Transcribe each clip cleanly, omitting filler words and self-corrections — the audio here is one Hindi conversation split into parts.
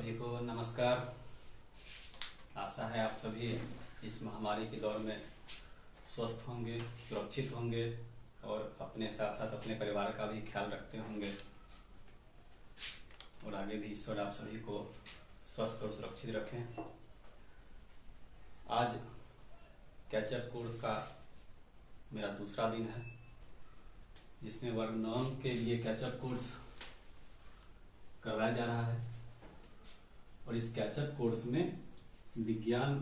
सभी को नमस्कार। आशा है आप सभी इस महामारी के दौर में स्वस्थ होंगे, सुरक्षित होंगे और अपने साथ साथ अपने परिवार का भी ख्याल रखते होंगे और आगे भी ईश्वर आप सभी को स्वस्थ और सुरक्षित रखें। आज कैचअप कोर्स का मेरा दूसरा दिन है जिसमें वर्ग 9 के लिए कैचअप कोर्स करवाया जा रहा है और इस कैचअप कोर्स में विज्ञान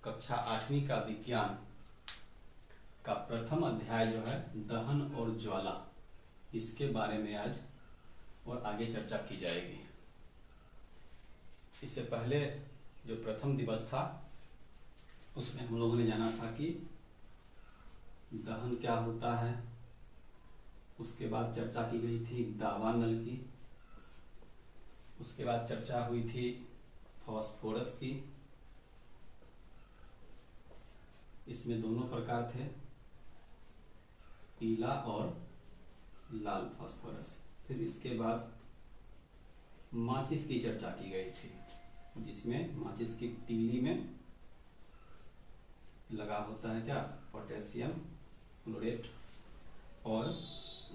कक्षा 8वीं का विज्ञान का प्रथम अध्याय जो है दहन और ज्वाला, इसके बारे में आज और आगे चर्चा की जाएगी। इससे पहले जो प्रथम दिवस था उसमें हम लोगों ने जाना था कि दहन क्या होता है। उसके बाद चर्चा की गई थी दावानल की। उसके बाद चर्चा हुई थी फास्फोरस की। इसमें दोनों प्रकार थे, पीला और लाल फास्फोरस। फिर इसके बाद माचिस की चर्चा की गई थी जिसमें माचिस की तीली में लगा होता है क्या, पोटेशियम क्लोरेट, और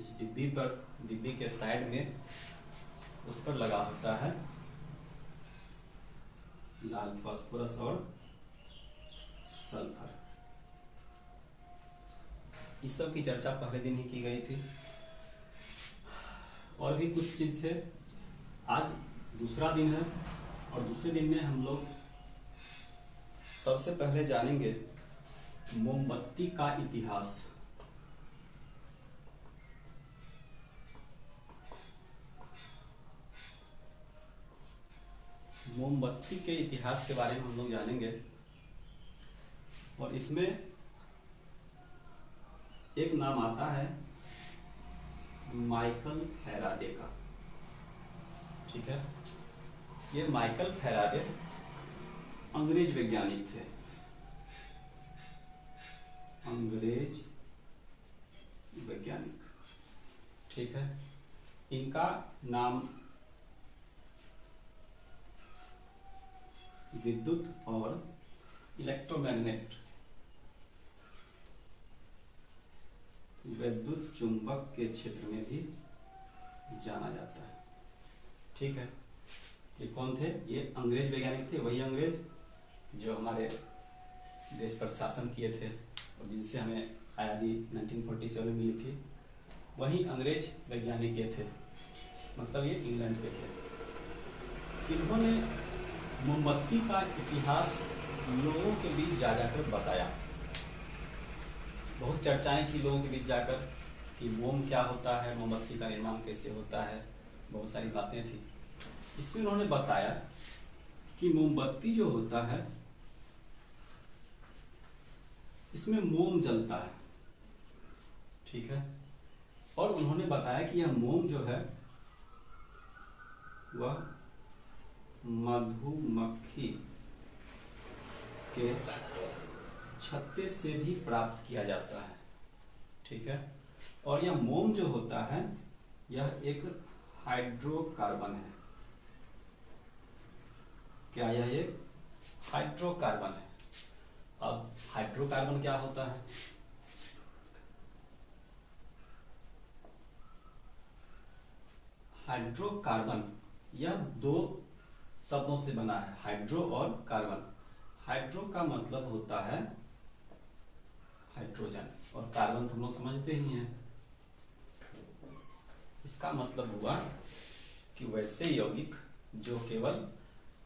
इस डिब्बी के साइड में उस पर लगा होता है लाल फास्फोरस और सल्फर। इस सब की चर्चा पहले दिन ही की गई थी। और भी कुछ चीज थे। आज दूसरा दिन है और दूसरे दिन में हम लोग सबसे पहले जानेंगे मोमबत्ती का इतिहास। मोमबत्ती के इतिहास के बारे में हम लोग जानेंगे और इसमें एक नाम आता है माइकल फैराडे का। ठीक है, ये माइकल फैराडे अंग्रेज वैज्ञानिक थे। अंग्रेज वैज्ञानिक, ठीक है। इनका नाम विद्युत और इलेक्ट्रोमैग्नेट, विद्युत चुंबक के क्षेत्र में भी जाना जाता है। ठीक है, ये कौन थे? ये अंग्रेज वैज्ञानिक थे, वही अंग्रेज जो हमारे देश पर शासन किए थे और जिनसे हमें आज़ादी 1947 में मिली थी। वही अंग्रेज वैज्ञानिक ये थे, मतलब ये इंग्लैंड के थे। इन्होंने मोमबत्ती का इतिहास लोगों के बीच जाकर बताया। बहुत चर्चाएं की लोगों के बीच जाकर कि मोम क्या होता है, मोमबत्ती का निर्माण कैसे होता है, बहुत सारी बातें थी। इसमें उन्होंने बताया कि मोमबत्ती जो होता है इसमें मोम जलता है। ठीक है, और उन्होंने बताया कि यह मोम जो है वह मधुमक्खी के छत्ते से भी प्राप्त किया जाता है। ठीक है, और यह मोम जो होता है यह एक हाइड्रोकार्बन है। क्या यह एक हाइड्रोकार्बन है? अब हाइड्रोकार्बन क्या होता है? हाइड्रोकार्बन यह दो शब्दों से बना है, हाइड्रो और कार्बन। हाइड्रो का मतलब होता है हाइड्रोजन और कार्बन तो हम लोग समझते ही हैं। इसका मतलब हुआ कि वैसे यौगिक जो केवल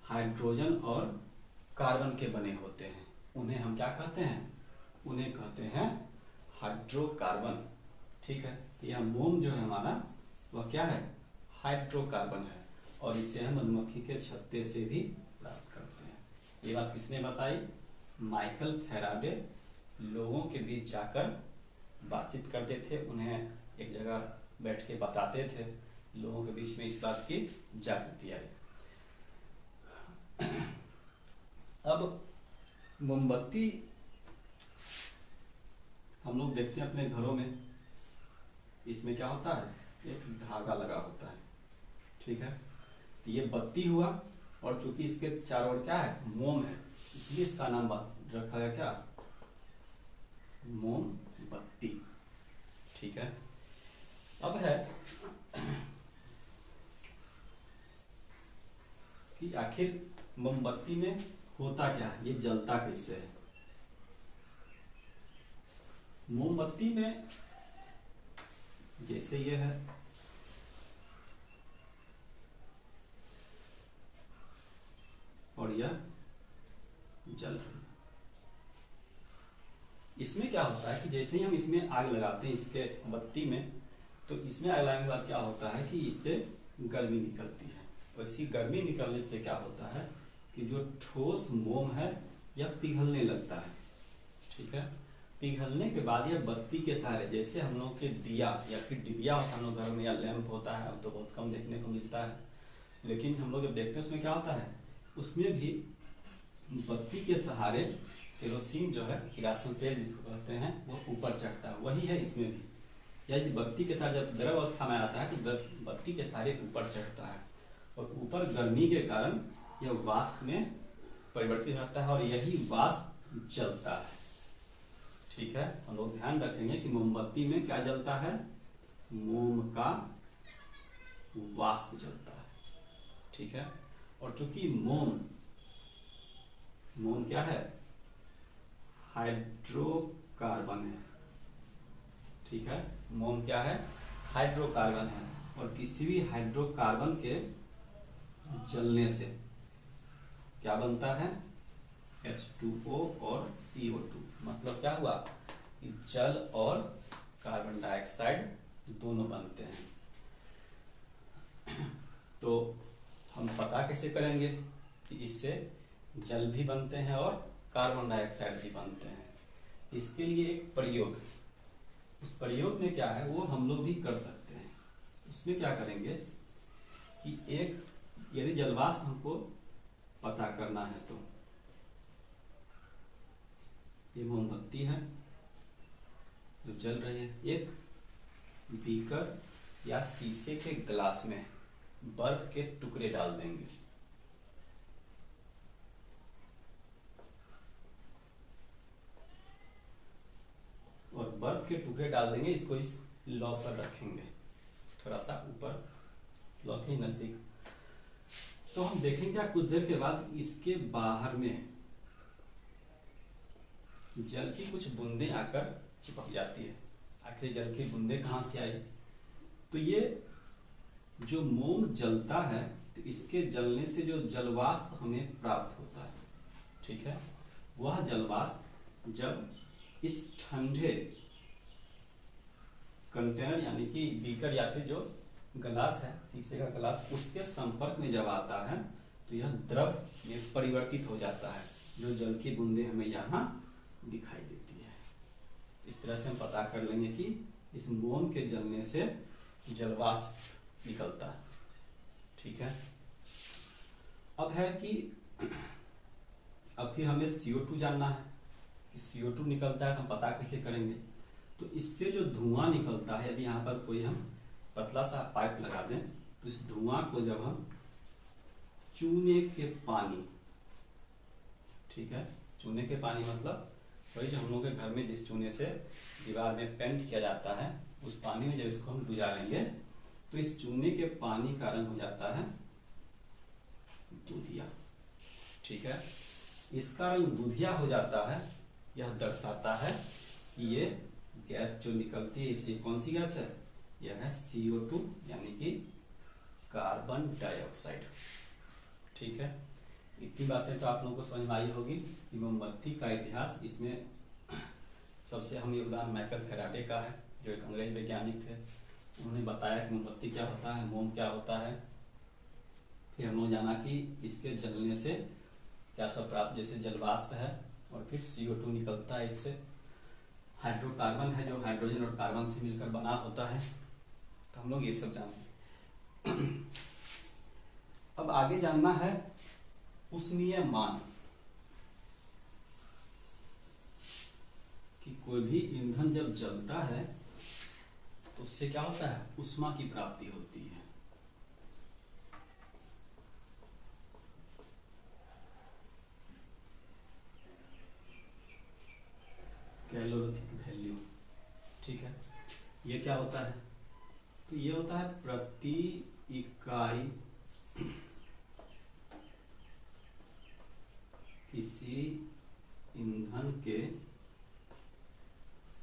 हाइड्रोजन और कार्बन के बने होते हैं उन्हें हम क्या कहते हैं? उन्हें कहते हैं हाइड्रोकार्बन। ठीक है, तो यह मोम जो है हमारा वह क्या है? हाइड्रोकार्बन है और इसे हम मधुमक्खी के छत्ते से भी प्राप्त करते हैं। ये बात किसने बताई? माइकल फैराडे लोगों के बीच जाकर बातचीत करते थे, उन्हें एक जगह बैठ के बताते थे, लोगों के बीच में इस बात की जागृति आई। अब मोमबत्ती हम लोग देखते हैं अपने घरों में, इसमें क्या होता है? एक धागा लगा होता है। ठीक है, तो ये बत्ती हुआ और चूंकि इसके चारों ओर क्या है, मोम है, इसलिए इसका नाम रखा गया क्या, मोमबत्ती। ठीक है। अब है कि आखिर मोमबत्ती में होता क्या है, ये जलता कैसे है। मोमबत्ती में जैसे ये है, और यह जल रही है। इसमें क्या होता है कि जैसे ही हम इसमें आग लगाते हैं इसके बत्ती में, तो इसमें आग लगाने के बाद क्या होता है कि इससे गर्मी निकलती है, और इसी गर्मी निकलने से क्या होता है कि जो ठोस मोम है यह पिघलने लगता है। ठीक है। पिघलने के बाद यह बत्ती के सहारे, जैसे हम लोग के दिया या फिर डिबिया होता है हम लोग घर में, या लैंप होता है, अब तो बहुत कम देखने को मिलता है, लेकिन हम लोग जब देखते हैं उसमें क्या होता है, उसमें भी बत्ती के सहारे केरोसिन जो है, किरासन तेल जिसको कहते हैं, वो ऊपर चढ़ता है। वही है इसमें भी, या इस बत्ती के साथ जब द्रव अवस्था में आता है तो बत्ती के सहारे ऊपर चढ़ता है, और ऊपर गर्मी के कारण यह वाष्प में परिवर्तित होता है, और यही वाष्प जलता है। ठीक है। हम लोग ध्यान रखेंगे कि मोमबत्ती में क्या जलता है, मोम का वाष्प जलता है। ठीक है। और चूंकि मोम क्या है, हाइड्रोकार्बन है। ठीक है। मोम क्या है, हाइड्रोकार्बन है, और किसी भी हाइड्रोकार्बन के जलने से क्या बनता है, H2O और CO2। मतलब क्या हुआ कि जल और कार्बन डाइऑक्साइड दोनों बनते हैं। तो हम पता कैसे करेंगे कि इससे जल भी बनते हैं और कार्बन डाइऑक्साइड भी बनते हैं। इसके लिए एक प्रयोग, उस प्रयोग में क्या है वो हम लोग भी कर सकते हैं। उसमें क्या करेंगे कि एक, यदि जलवाष्प हमको पता करना है, तो ये मोमबत्ती है जो जल रही है, एक बीकर या शीशे के ग्लास में बर्फ के टुकड़े डाल देंगे, और बर्फ के टुकड़े डाल देंगे, इसको इस लौ पर रखेंगे, थोड़ा सा ऊपर लौ के नजदीक। तो हम देखेंगे क्या, कुछ देर के बाद इसके बाहर में जल की कुछ बूंदें आकर चिपक जाती है। आखिर जल की बूंदें कहाँ से आई, तो ये जो मोम जलता है, तो इसके जलने से जो जलवाष्प हमें प्राप्त होता है, ठीक है, वह जलवाष्प जब इस ठंडे कंटेनर यानी कि बीकर या फिर जो गिलास है, शीशे का गिलास, उसके संपर्क में जब आता है तो यह द्रव में परिवर्तित हो जाता है, जो जल की बूंदें हमें यहाँ दिखाई देती है। इस तरह से हम पता कर लेंगे कि इस मोम के जलने से जलवाष्प निकलता है। ठीक है। अब है कि अब फिर हमें CO2 जानना है कि CO2 निकलता है, तो हम पता कैसे करेंगे। तो इससे जो धुआं निकलता है, यदि यहाँ पर कोई हम पतला सा पाइप लगा दें, तो इस धुआं को जब हम चूने के पानी, ठीक है, चूने के पानी मतलब वही जो हम लोग के घर में जिस चूने से दीवार में पेंट किया जाता है, उस पानी में जब इसको हम गुजारेंगे तो इस चूने के पानी का रंग हो जाता है दूधिया। ठीक है। इसका रंग दूधिया हो जाता है, यह दर्शाता है कि ये गैस जो निकलती है, इसे कौन सी गैस है, यह है CO2 यानी कि कार्बन डाइऑक्साइड। ठीक है। इतनी बातें तो आप लोगों को समझ में आई होगी कि मोमबत्ती का इतिहास, इसमें सबसे अहम योगदान माइकल फैराडे का है, जो एक अंग्रेज वैज्ञानिक थे। उन्होंने बताया कि मोमबत्ती क्या होता है, मोम क्या होता है। फिर हम लोग जाना कि इसके जलने से क्या सब प्राप्त, जैसे जलवाष्प है, और फिर CO2 निकलता है, इससे हाइड्रोकार्बन है जो हाइड्रोजन और कार्बन से मिलकर बना होता है। तो हम लोग ये सब जानेंगे। अब आगे जानना है उष्मीय मान, कि कोई भी ईंधन जब जलता है तो उससे क्या होता है, उष्मा की प्राप्ति होती है। ये क्या होता है? तो ये होता है प्रति इकाई किसी ईंधन के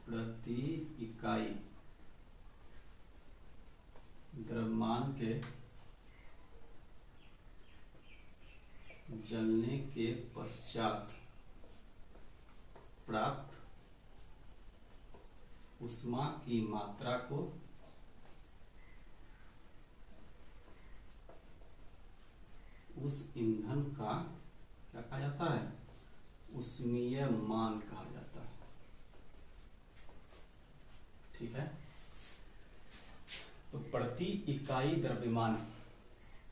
प्रति इकाई द्रव्यमान के जलने के पश्चात प्राप्त ऊष्मा की मात्रा को उस ईंधन का क्या कहा जाता है? ऊष्मीय मान कहा जाता है। ठीक है, तो प्रति इकाई द्रव्यमान,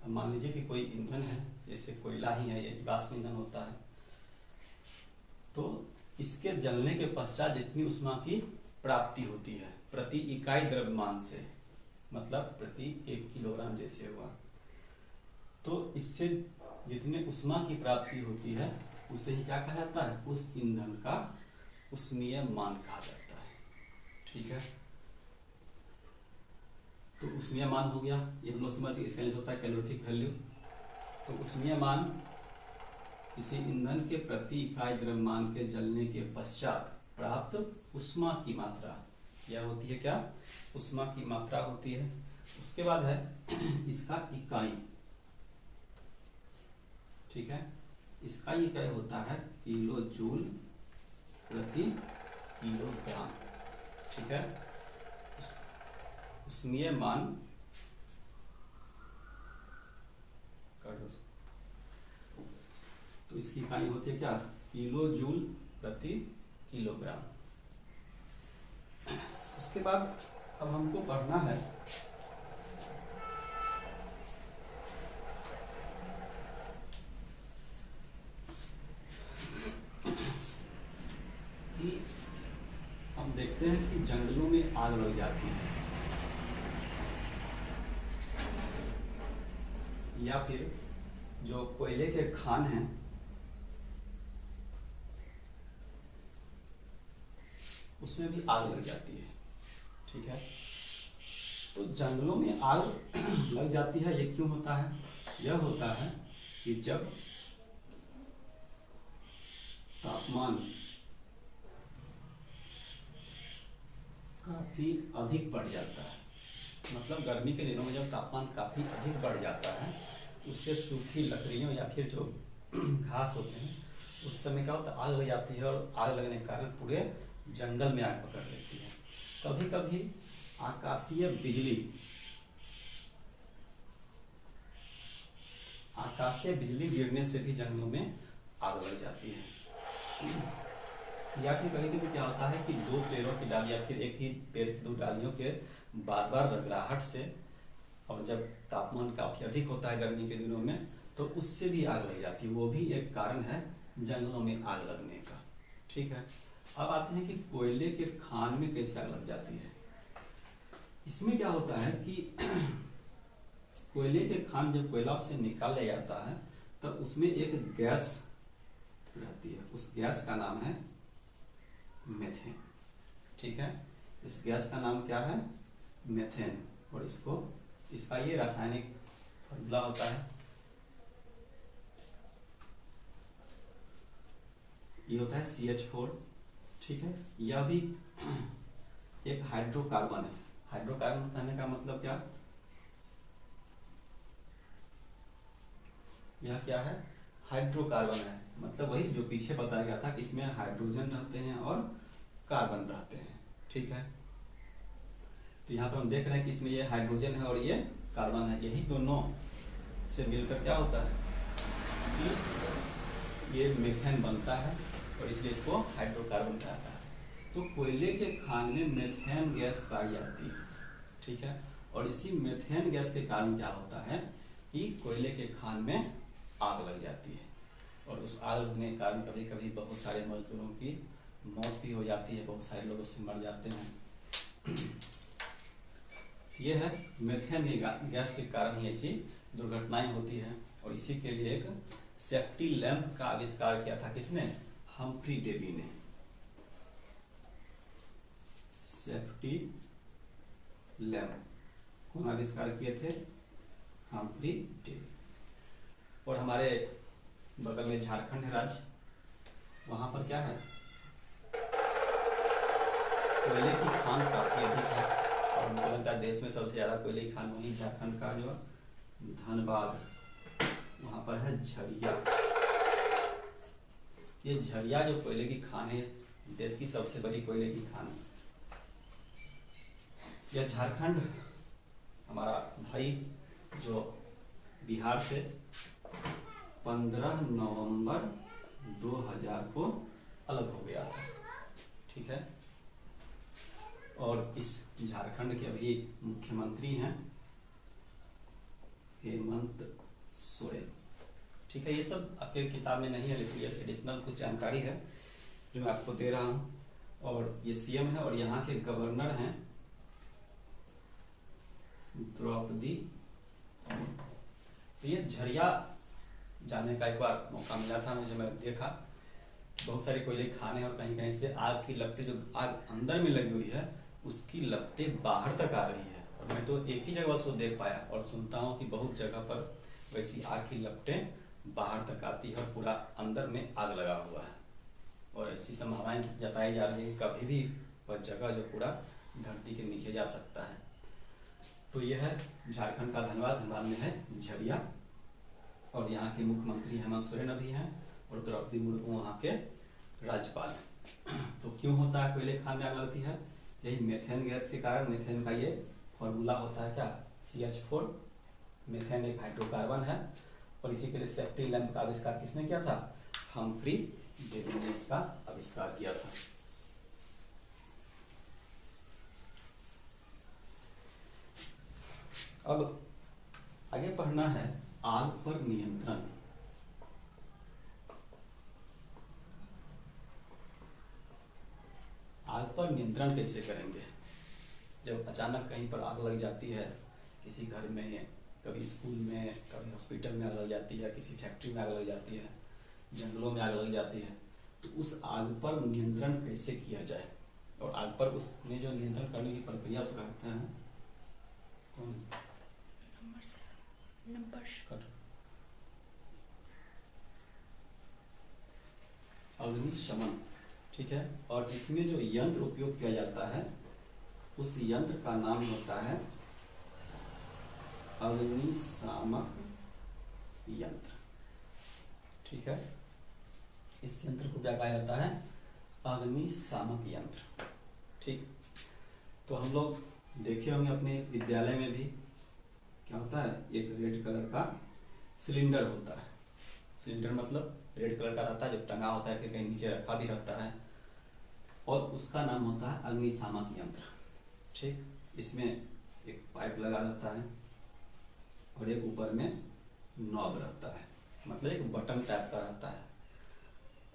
मान लीजिए कि कोई ईंधन है, जैसे कोयला ही है, ये जीवाश्म ईंधन होता है, तो इसके जलने के पश्चात जितनी ऊष्मा की प्राप्ति होती है प्रति इकाई द्रव्यमान से, मतलब प्रति 1 किलोग्राम जैसे हुआ, तो इससे जितने ऊष्मा की प्राप्ति होती है उसे ही क्या कहा जाता है? उस ईंधन का ऊष्मीय मान कहा जाता है। ठीक है, तो ऊष्मीय मान हो गया, ये हम लोग समझ गए, इसका होता है कैलोरीफिक वैल्यू। तो ऊष्मीय मान किसी ईंधन के प्रति इकाई द्रव्यमान के जलने के पश्चात प्राप्त ऊष्मा की मात्रा, यह होती है क्या? ऊष्मा की मात्रा होती है। उसके बाद है इसका इकाई। ठीक है, इसका इकाई होता है किलो जूल प्रति किलोग्राम। ठीक है, ऊष्मीय मान कर दो, तो इसकी इकाई होती है क्या? किलो जूल प्रति किलोग्राम। उसके बाद अब हमको पढ़ना है कि हम देखते हैं कि जंगलों में आग लग जाती है, या फिर जो कोयले के खान हैं उसमें भी आग लग जाती है। ठीक है, तो जंगलों में आग लग जाती है, ये क्यों होता है? यह होता है कि जब तापमान काफी अधिक बढ़ जाता है, मतलब गर्मी के दिनों में जब तापमान काफी अधिक बढ़ जाता है तो उससे सूखी लकड़ियों या फिर जो घास होते हैं उस समय क्या होता है? आग लग जाती है, और आग लगने के कारण पूरे जंगल में आग पकड़ लेती है। कभी कभी आकाशीय बिजली गिरने से भी जंगलों में आग लग जाती है। या फिर कभी कभी क्या होता है कि दो पेड़ों की डाली या फिर एक ही पेड़ की दो डालियों के बार बार रगड़ाहट से, और जब तापमान काफी अधिक होता है गर्मी के दिनों में, तो उससे भी आग लग जाती है। वो भी एक कारण है जंगलों में आग लगने का। ठीक है, अब आते हैं कि कोयले के खान में कैसे आग लग जाती है। इसमें क्या होता है कि कोयले के खान जब कोयला से निकाल लिया जाता है तो उसमें एक गैस रहती है, उस गैस का नाम है मेथेन। ठीक है, इस गैस का नाम क्या है? मेथेन। और इसका ये रासायनिक फॉर्मूला होता है, ये होता है CH4। ठीक है, यह भी एक हाइड्रोकार्बन है। हाइड्रोकार्बन कहने का मतलब क्या? यह क्या है? हाइड्रोकार्बन है, मतलब वही जो पीछे बताया गया था कि इसमें हाइड्रोजन रहते हैं और कार्बन रहते हैं। ठीक है, तो यहाँ पर हम देख रहे हैं कि इसमें ये हाइड्रोजन है और ये कार्बन है, यही दोनों से मिलकर क्या होता है कि ये मीथेन बनता है, और इसलिए इसको हाइड्रोकार्बन कहता है। तो कोयले के खान में मीथेन गैस पाई जाती है। ठीक है, और इसी मीथेन गैस के कारण क्या होता है कि कोयले के खान में आग लग जाती है, और उस आग लगने के कारण कभी कभी बहुत सारे मजदूरों की मौत भी हो जाती है, बहुत सारे लोग उससे मर जाते हैं। यह है मीथेन गैस के कारण ही ऐसी दुर्घटनाएं होती हैं। और इसी के लिए एक सेफ्टी लैंप का आविष्कार किया था किसने? हम्फ्री डेवी ने। Safety lamp. कौन आविष्कार किए थे? Humphry Davy. और हमारे बगल में झारखंड है राज्य, वहां पर क्या है, कोयले की खान काफी अधिक है और मुझे लगता है देश में सबसे ज्यादा कोयले की खान वही झारखंड का जो धनबाद, वहां पर है झरिया। ये झरिया जो कोयले की खान है, देश की सबसे बड़ी कोयले की खान है। यह झारखंड हमारा भाई जो बिहार से 15 नवंबर 2000 को अलग हो गया था, ठीक है। और इस झारखंड के अभी मुख्यमंत्री हैं हेमंत सोरेन, ठीक है। ये सब आपके किताब में नहीं है, लेकिन ये एडिशनल कुछ जानकारी है जो मैं आपको दे रहा हूँ। और ये सीएम है और यहाँ के गवर्नर हैं द्रौपदी। तो ये झरिया जाने का एक बार मौका मिला था मुझे, मैं देखा बहुत सारी कोयले खाने और कहीं कहीं से आग की लपटें, जो आग अंदर में लगी हुई है उसकी लपटें बाहर तक आ रही है। और मैं तो एक ही जगह उसको देख पाया और सुनता हूँ कि बहुत जगह पर वैसी आग की लपटें बाहर तक आती है और पूरा अंदर में आग लगा हुआ है। और ऐसी संभावनाएं जताई जा रही है कि कभी भी वह जगह जो पूरा धरती के नीचे जा सकता है। तो यह है झारखंड का धनबाद। धनबाद में है झरिया और यहाँ के मुख्यमंत्री हेमंत सोरेन अभी हैं और द्रौपदी मुर्मू वहाँ के राज्यपाल हैं। तो क्यों होता है कोयले खान में आग लगती है? यही मेथेन गैस के कारण। मेथेन का ये फॉर्मूला होता है क्या? CH4। मेथेन एक हाइड्रोकार्बन है और इसी के लिए सेफ्टी लैंप का आविष्कार किसने किया था? हम्फ्री डेवी ने इसका आविष्कार किया था। अब आगे पढ़ना है आग पर नियंत्रण। आग पर नियंत्रण कैसे करेंगे? जब अचानक कहीं पर आग लग जाती है, किसी घर में, कभी स्कूल में, कभी हॉस्पिटल में आग लग जाती है, किसी फैक्ट्री में आग लग जाती है, जंगलों में आग लग जाती है, तो उस आग पर नियंत्रण कैसे किया जाए? और आग पर उसमें जो नियंत्रण करने की प्रक्रिया उसका कहते हैं कौन? अग्निशमन, ठीक है। और इसमें जो यंत्र उपयोग किया जाता है उस यंत्र का नाम होता है अग्निशामक यंत्र, ठीक है। इस यंत्र को क्या कहा जाता है? अग्निशामक यंत्र, ठीक। तो हम लोग देखे होंगे अपने विद्यालय में भी क्या होता है, एक रेड कलर का सिलेंडर होता है। सिलेंडर मतलब रेड कलर का रहता है, जो टंगा होता है, फिर कहीं नीचे रखा भी रहता है और उसका नाम होता है अग्निशामक यंत्र, ठीक। इसमें एक पाइप लगा रहता है और एक ऊपर में नॉब रहता है, मतलब एक बटन टाइप का रहता है।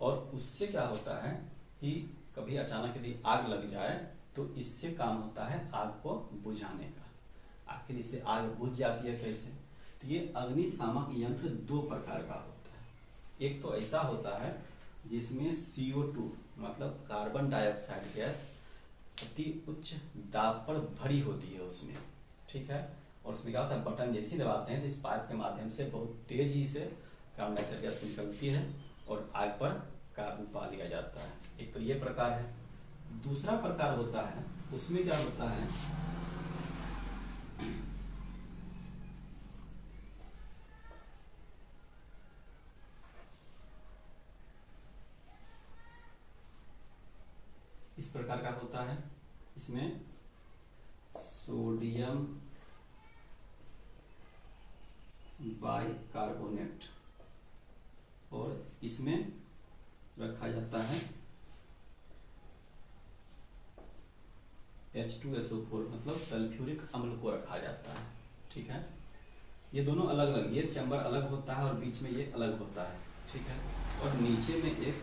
और उससे क्या होता है कि कभी अचानक यदि आग लग जाए तो इससे काम होता है आग को बुझाने का। आखिर इससे आग बुझ जाती है कैसे? तो ये अग्निशामक यंत्र दो प्रकार का होता है। एक तो ऐसा होता है जिसमें CO2 मतलब कार्बन डाइऑक्साइड गैस अति उच्च दाब पर भरी होती है उसमें, ठीक है। और उसमें क्या होता है, बटन जैसे ही दबाते हैं तो इस पाइप के माध्यम से बहुत तेजी से कार्बन डाइऑक्साइड गैस निकलती है और आग पर काबू पा लिया जाता है। एक तो ये प्रकार है। दूसरा प्रकार होता है, उसमें क्या होता है, इस प्रकार का होता है। इसमें सोडियम बाइकार्बोनेट और इसमें रखा जाता है H2SO4 मतलब सल्फ्यूरिक अम्ल को रखा जाता है, ठीक है। ये दोनों अलग अलग, ये चैम्बर अलग होता है और बीच में ये अलग होता है, ठीक है। और नीचे में एक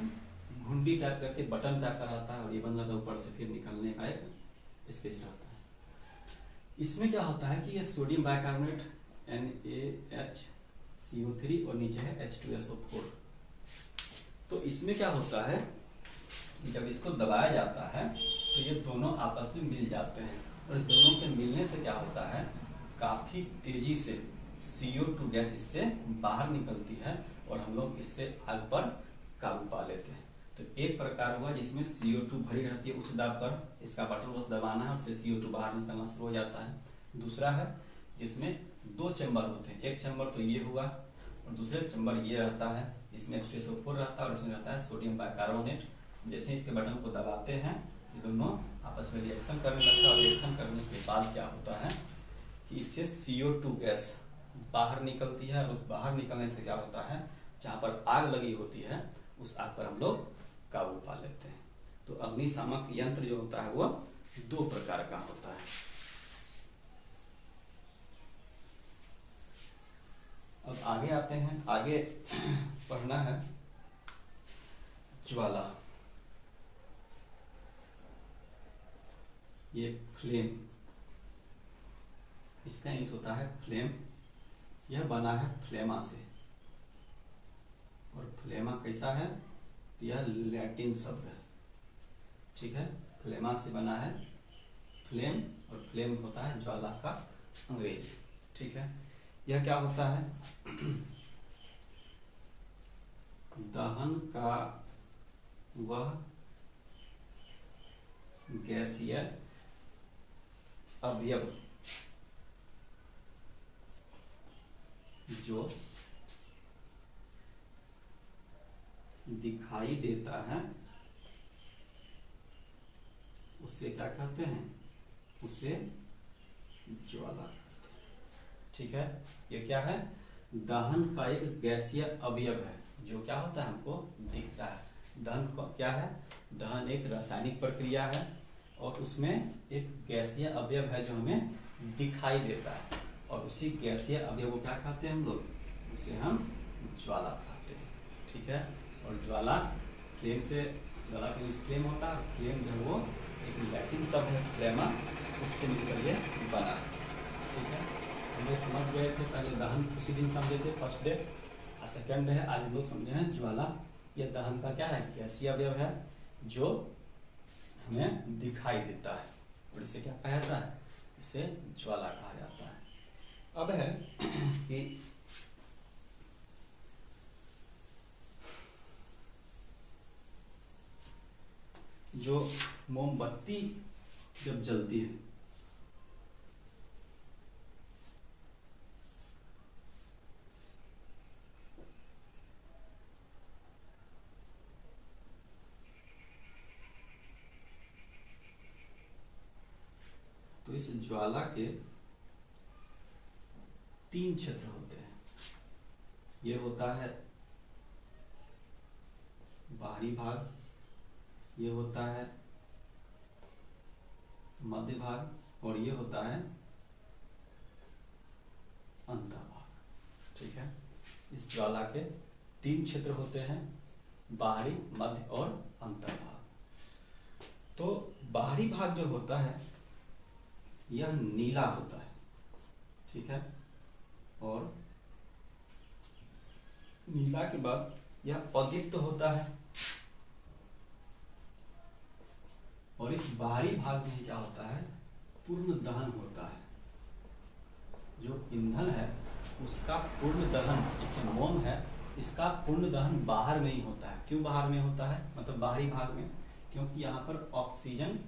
घुंडी टाइप करके बटन टाइप का रहता है और ये बंद रहता है, ऊपर से फिर निकलने का एक स्पेस रहता है। इसमें क्या होता है कि ये सोडियम बाइकार्बोनेट NaHCO3 और नीचे है H2SO4। तो इसमें क्या होता है, जब इसको दबाया जाता है तो ये दोनों आपस में मिल जाते हैं और दोनों के मिलने से क्या होता है, काफी तेजी से CO2 गैस इससे बाहर निकलती है और हम लोग इससे आग पर काबू पा लेते हैं। तो एक प्रकार हुआ जिसमें CO2 भरी रहती है उच्च दाब पर, इसका बटन बस दबाना है और उससे CO2 बाहर निकलना शुरू हो जाता है। दूसरा है जिसमें दो चैम्बर होते हैं, एक चैम्बर तो ये हुआ और दूसरे चैम्बर ये रहता है, जिसमें H2SO4 रहता है और इसमें रहता है सोडियम बाइकार्बोनेट। जैसे इसके बटन को दबाते हैं ये दोनों आपस में रिएक्शन करने लगता है और रिएक्शन करने के बाद क्या होता है कि इससे CO2 गैस बाहर निकलती है और उस बाहर निकलने से क्या होता है, जहाँ पर आग लगी होती है उस आग पर हम लोग काबू पा लेते हैं। तो अग्निशामक यंत्र जो होता है वो दो प्रकार का होता है। अब आगे आते हैं, आगे पढ़ना है ज्वाला, ये फ्लेम, इसका इंग्लिश होता है फ्लेम। यह बना है फ्लेमा से और फ्लेमा कैसा है, यह लैटिन शब्द है, ठीक है। फ्लेमा से बना है फ्लेम और फ्लेम होता है ज्वाला का अंग्रेजी, ठीक है। यह क्या होता है, दहन का वह गैसीय अवयव जो दिखाई देता है उसे क्या कहते हैं, उसे ज्वाला कहते हैं, ठीक है। ये क्या है, दहन का एक गैसीय अवयव है जो क्या होता है, हमको दिखता है। दहन क्या है, दहन एक रासायनिक प्रक्रिया है और उसमें एक गैसीय अवयव है जो हमें दिखाई देता है और उसी गैसीय अवयव को क्या कहते हैं हम लोग, उसे हम ज्वाला कहते हैं, ठीक है। और ज्वाला फ्लेम से, ज्वाला के फ्लेम होता है, फ्लेम जो है वो एक लैटिन शब्द है फ्लेमा, उससे मिलकर ये बना, ठीक है। हम लोग समझ गए थे पहले दहन, उसी दिन समझे थे फर्स्ट डे, और सेकेंड है आज हम लोग समझे हैं ज्वाला। यह दहन का क्या है, गैसीय अवयव है जो हमें दिखाई देता है और इसे क्या कहा जाता है, इसे ज्वाला कहा जाता है। अब है कि जो मोमबत्ती जब जलती है तो इस ज्वाला के तीन क्षेत्र होते हैं। ये होता है बाहरी भाग, ये होता है मध्य भाग और ये होता है अंतभाग, ठीक है। इस ज्वाला के तीन क्षेत्र होते हैं, बाहरी, मध्य और अंतर्भाग। तो बाहरी भाग जो होता है यह नीला होता है, ठीक है। और नीला के बाद यह अदीप्त होता है और इस बाहरी भाग में क्या होता है, पूर्ण दहन होता है। जो ईंधन है उसका पूर्ण दहन, जैसे मोम है, इसका पूर्ण दहन बाहर में ही होता है। क्यों बाहर में होता है, मतलब बाहरी भाग में, क्योंकि यहाँ पर ऑक्सीजन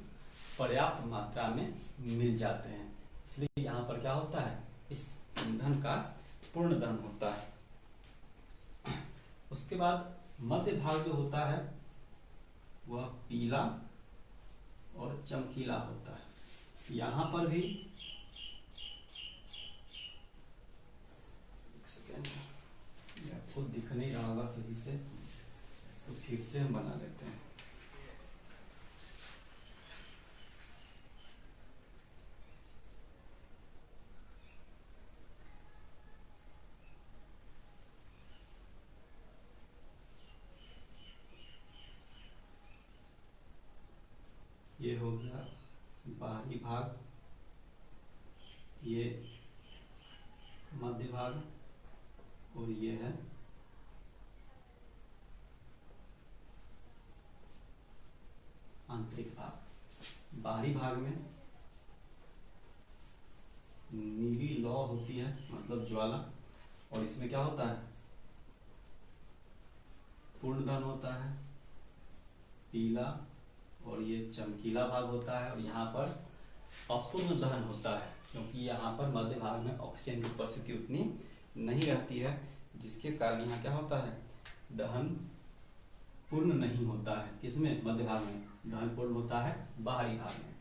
पर्याप्त मात्रा में मिल जाते हैं, इसलिए यहाँ पर क्या होता है, इस ईंधन का पूर्ण दहन होता है। उसके बाद मध्य भाग जो होता है वह पीला और चमकीला होता है। यहाँ पर भी एक सेकेंड, आपको दिख नहीं रहा होगा सही से, इसको फिर से हम बना देते हैं। ये हो गया बाहरी भाग, ये मध्य भाग और ये है आंतरिक भाग। बाहरी भाग में होती है, मतलब ज्वाला। और इसमें क्या होता है, पूर्ण दहन होता है, पीला और ये चमकीला भाग होता है। और यहाँ पर अपूर्ण दहन होता है, क्योंकि यहाँ पर मध्य भाग में ऑक्सीजन की उपस्थिति उतनी नहीं रहती है, जिसके कारण यहाँ क्या होता है, दहन पूर्ण नहीं होता है। किसमें, मध्य भाग में। दहन पूर्ण होता है बाहरी भाग में।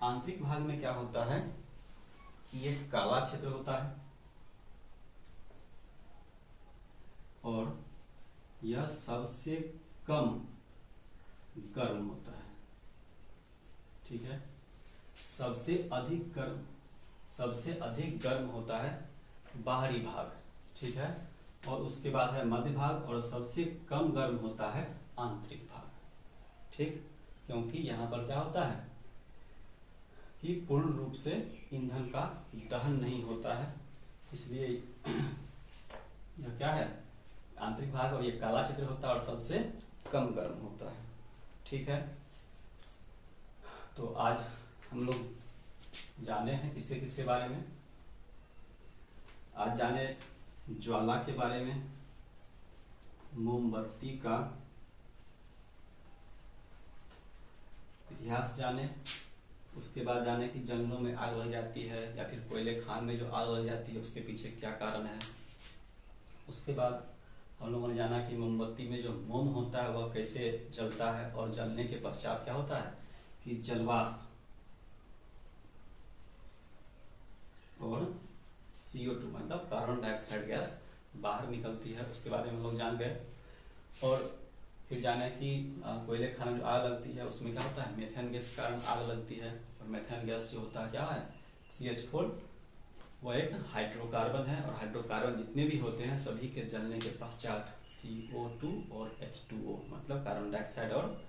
आंतरिक भाग में क्या होता है, ये काला क्षेत्र होता है और यह सबसे कम गर्म होता है। ठीक है, सबसे अधिक गर्म होता है बाहरी भाग। ठीक है, और उसके बाद है मध्य भाग, और सबसे कम गर्म होता है आंतरिक भाग। ठीक, क्योंकि यहाँ पर क्या होता है कि पूर्ण रूप से ईंधन का दहन नहीं होता है, इसलिए यह क्या है, आंतरिक भाग, और ये काला क्षेत्र होता है और सबसे कम गर्म होता है। ठीक है, तो आज हम लोग जाने हैं किसके बारे में, आज जाने ज्वाला के बारे में, मोमबत्ती का इतिहास जाने। उसके बाद जाने कि जंगलों में आग लग जाती है या फिर कोयले खान में जो आग लग जाती है उसके पीछे क्या कारण है। उसके बाद हम लोगों ने जाना कि मोमबत्ती में जो मोम होता है वह कैसे जलता है, और जलने के पश्चात क्या होता है कि जलवाष्प और CO2 मतलब कार्बन डाइऑक्साइड गैस बाहर निकलती है। उसके बारे में हम लोग जान गए। और फिर जाने कि कोयले खाने में जो आग लगती है उसमें क्या होता है, मेथेन गैस के कारण आग लगती है। और मेथेन गैस जो होता है क्या है, CH4, वह एक हाइड्रोकार्बन है। और हाइड्रोकार्बन जितने भी होते हैं सभी के जलने के पश्चात CO2 और H2O मतलब कार्बन डाइऑक्साइड और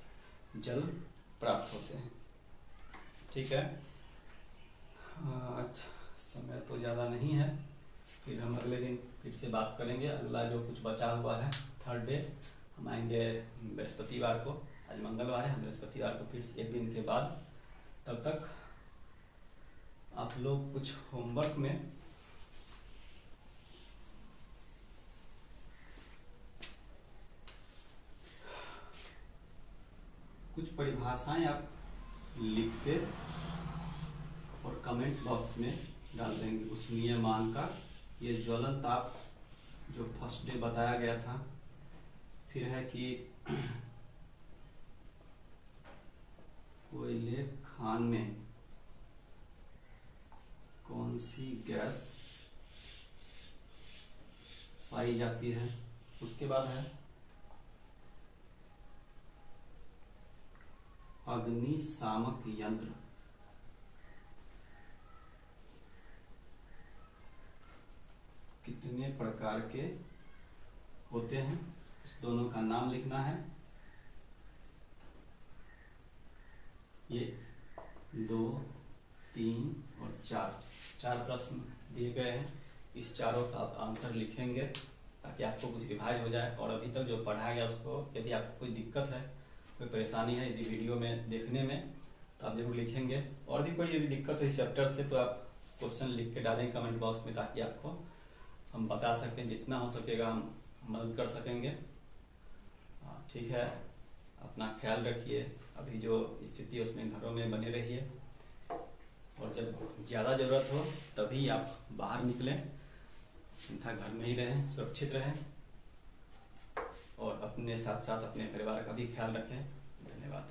जल प्राप्त होते हैं। ठीक है, आज समय तो ज़्यादा नहीं है, फिर हम अगले दिन फिर से बात करेंगे। अगला जो कुछ बचा हुआ है, थर्ड डे, हम आएंगे बृहस्पतिवार को। आज मंगलवार है, हम बृहस्पतिवार को फिर से एक दिन के बाद। तब तक आप लोग कुछ होमवर्क में कुछ परिभाषाएं आप लिखते और कमेंट बॉक्स में डाल देंगे। उष्मीय मान का ये ज्वलन ताप जो फर्स्ट डे बताया गया था। फिर है कि कोयले खान में कौन सी गैस पाई जाती है। उसके बाद है अग्निशामक यंत्र कितने प्रकार के होते हैं, इस दोनों का नाम लिखना है। ये 2, 3 और 4 प्रश्न दिए गए हैं। इस चारों का आप आंसर लिखेंगे ताकि आपको कुछ रिवाइज हो जाए। और अभी तक जो पढ़ाया गया उसको, यदि आपको कोई दिक्कत है, कोई परेशानी है यदि वीडियो में देखने में, तो आप जरूर लिखेंगे। और भी कोई यदि दिक्कत है इस चैप्टर से तो आप क्वेश्चन लिख के डालें कमेंट बॉक्स में, ताकि आपको हम बता सकें, जितना हो सकेगा हम मदद कर सकेंगे। ठीक है, अपना ख्याल रखिए। अभी जो स्थिति है उसमें घरों में बने रहिए, और जब ज़्यादा ज़रूरत हो तभी आप बाहर निकलें, अन्यथा घर में ही रहें, सुरक्षित रहें, और अपने साथ साथ अपने परिवार का भी ख्याल रखें। धन्यवाद।